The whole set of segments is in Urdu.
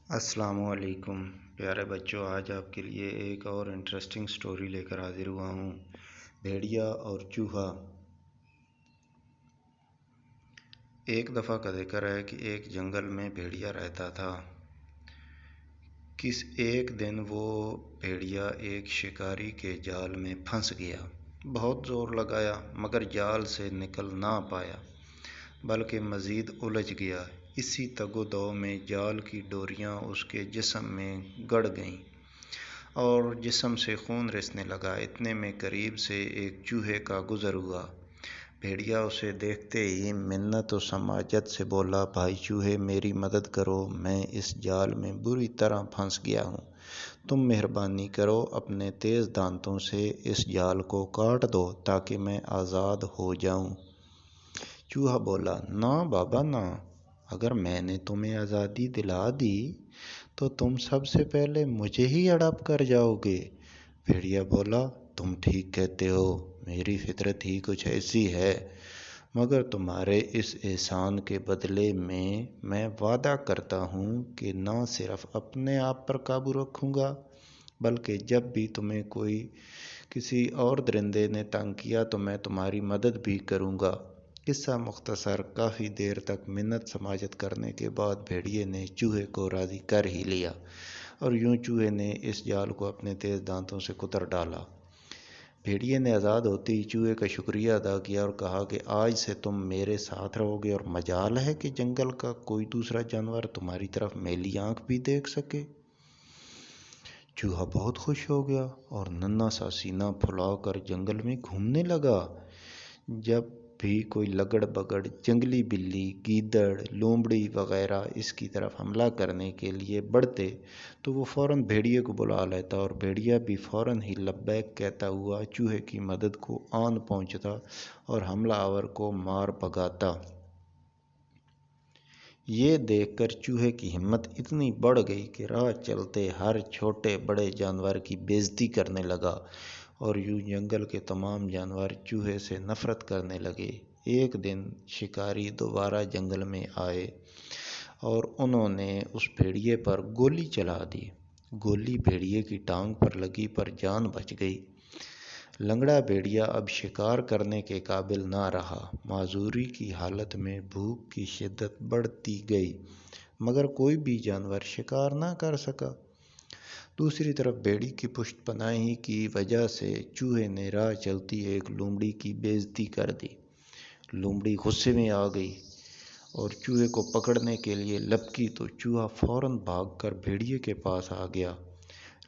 السلام علیکم پیارے بچوں، آج آپ کے لیے ایک اور انٹرسٹنگ سٹوری لے کر حاضر ہوا ہوں۔ بھیڑیا اور چوہا۔ ایک دفعہ کا ذکر ہے کہ ایک جنگل میں بھیڑیا رہتا تھا۔ ایک دن وہ بھیڑیا ایک شکاری کے جال میں پھنس گیا۔ بہت زور لگایا مگر جال سے نکل نہ پایا بلکہ مزید الجھ گیا۔ اسی تگ و دو میں جال کی ڈوریاں اس کے جسم میں گڑ گئیں اور جسم سے خون رسنے لگا۔ اتنے میں قریب سے ایک چوہے کا گزر ہوا۔ بھیڑیا اسے دیکھتے ہی منت و سماجت سے بولا، بھائی چوہے، میری مدد کرو، میں اس جال میں بری طرح پھنس گیا ہوں۔ تم مہربانی کرو، اپنے تیز دانتوں سے اس جال کو کاٹ دو تاکہ میں آزاد ہو جاؤں۔ چوہا بولا، نہ بابا نہ، اگر میں نے تمہیں آزادی دلا دی تو تم سب سے پہلے مجھے ہی ہڑپ کر جاؤ گے۔ بھیڑیا بولا، تم ٹھیک کہتے ہو، میری فطرت ہی کچھ ایسی ہے، مگر تمہارے اس احسان کے بدلے میں وعدہ کرتا ہوں کہ نہ صرف اپنے آپ پر قابو رکھوں گا بلکہ جب بھی تمہیں کسی اور درندے نے تنگ کیا تو میں تمہاری مدد بھی کروں گا۔ قصہ مختصر، کافی دیر تک منت سماجت کرنے کے بعد بھیڑیے نے چوہے کو راضی کر ہی لیا اور یوں چوہے نے اس جال کو اپنے تیز دانتوں سے کتر ڈالا۔ بھیڑیے نے آزاد ہوتے ہی چوہے کا شکریہ ادا کیا اور کہا کہ آج سے تم میرے ساتھ رہو گے اور مجال ہے کہ جنگل کا کوئی دوسرا جانور تمہاری طرف میلی آنکھ بھی دیکھ سکے۔ چوہا بہت خوش ہو گیا اور ننھا سا سینہ پھلا کر جنگل میں گھومنے لگا۔ جب بھی کوئی لگڑ بگڑ، جنگلی بلی، گیدڑ، لومڑی وغیرہ اس کی طرف حملہ کرنے کے لیے بڑھتے تو وہ فوراً بھیڑیے کو بلا لیتا اور بھیڑیا بھی فوراً ہی لبیک کہتا ہوا چوہے کی مدد کو آن پہنچتا اور حملہ آور کو مار بھگاتا۔ یہ دیکھ کر چوہے کی ہمت اتنی بڑھ گئی کہ راہ چلتے ہر چھوٹے بڑے جانور کی بےعزتی کرنے لگا اور یوں جنگل کے تمام جانور چوہے سے نفرت کرنے لگے۔ ایک دن شکاری دوبارہ جنگل میں آئے اور انہوں نے اس بھیڑیے پر گولی چلا دی۔ گولی بھیڑیے کی ٹانگ پر لگی پر جان بچ گئی۔ لنگڑا بھیڑیا اب شکار کرنے کے قابل نہ رہا۔ معذوری کی حالت میں بھوک کی شدت بڑھتی گئی مگر کوئی بھی جانور شکار نہ کر سکا۔ دوسری طرف بھیڑی کی پشت پناہی کی وجہ سے چوہے نے راہ چلتی ایک لومڑی کی بےعزتی کر دی۔ لومڑی غصے میں آ گئی اور چوہے کو پکڑنے کے لیے لپکی تو چوہا فوراً بھاگ کر بھیڑیے کے پاس آ گیا۔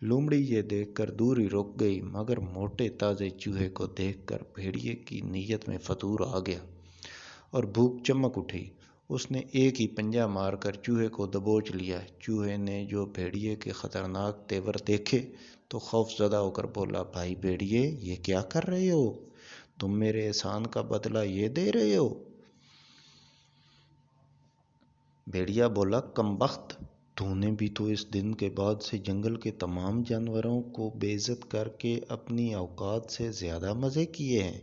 لومڑی یہ دیکھ کر دور ہی رک گئی مگر موٹے تازے چوہے کو دیکھ کر بھیڑیے کی نیت میں فطور آ گیا اور بھوک چمک اٹھی۔ اس نے ایک ہی پنجہ مار کر چوہے کو دبوچ لیا۔ چوہے نے جو بھیڑیے کے خطرناک تیور دیکھے تو خوف زدہ ہو کر بولا، بھائی بھیڑیے، یہ کیا کر رہے ہو؟ تم میرے احسان کا بدلہ یہ دے رہے ہو؟ بھیڑیا بولا، کم بخت، تو نے بھی تو اس دن کے بعد سے جنگل کے تمام جانوروں کو بے عزت کر کے اپنی اوقات سے زیادہ مزے کیے ہیں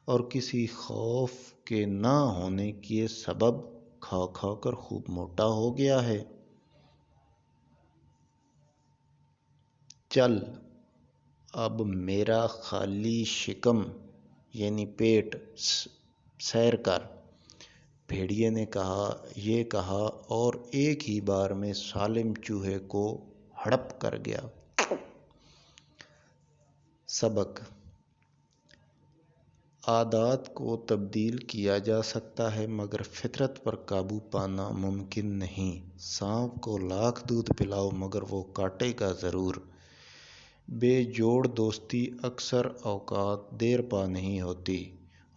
اور کسی خوف کے نہ ہونے کے سبب کھا کھا کر خوب موٹا ہو گیا ہے۔ چل اب میرا خالی شکم یعنی پیٹ سیر کر۔ بھیڑیے نے یہ کہا اور ایک ہی بار میں سالم چوہے کو ہڑپ کر گیا۔ سبق: عادات کو تبدیل کیا جا سکتا ہے مگر فطرت پر قابو پانا ممکن نہیں۔ سانپ کو لاکھ دودھ پلاؤ مگر وہ کاٹے گا ضرور۔ بے جوڑ دوستی اکثر اوقات دیر پا نہیں ہوتی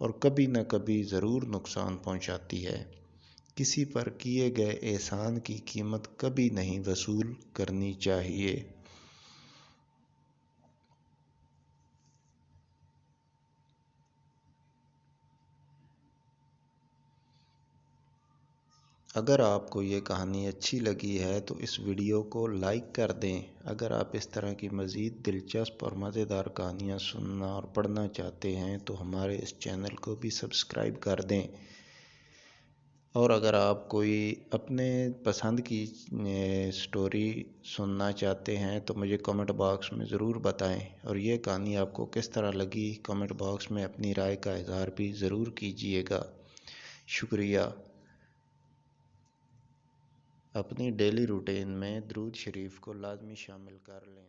اور کبھی نہ کبھی ضرور نقصان پہنچاتی ہے۔ کسی پر کیے گئے احسان کی قیمت کبھی نہیں وصول کرنی چاہیے۔ اگر آپ کو یہ کہانی اچھی لگی ہے تو اس ویڈیو کو لائک کر دیں۔ اگر آپ اس طرح کی مزید دلچسپ اور مزیدار کہانیاں سننا اور پڑھنا چاہتے ہیں تو ہمارے اس چینل کو بھی سبسکرائب کر دیں۔ اور اگر آپ کوئی اپنے پسند کی سٹوری سننا چاہتے ہیں تو مجھے کمنٹ باکس میں ضرور بتائیں، اور یہ کہانی آپ کو کس طرح لگی کمنٹ باکس میں اپنی رائے کا اظہار بھی ضرور کیجیے گا۔ شکریہ۔ اپنی ڈیلی روٹین میں درود شریف کو لازمی شامل کر لیں۔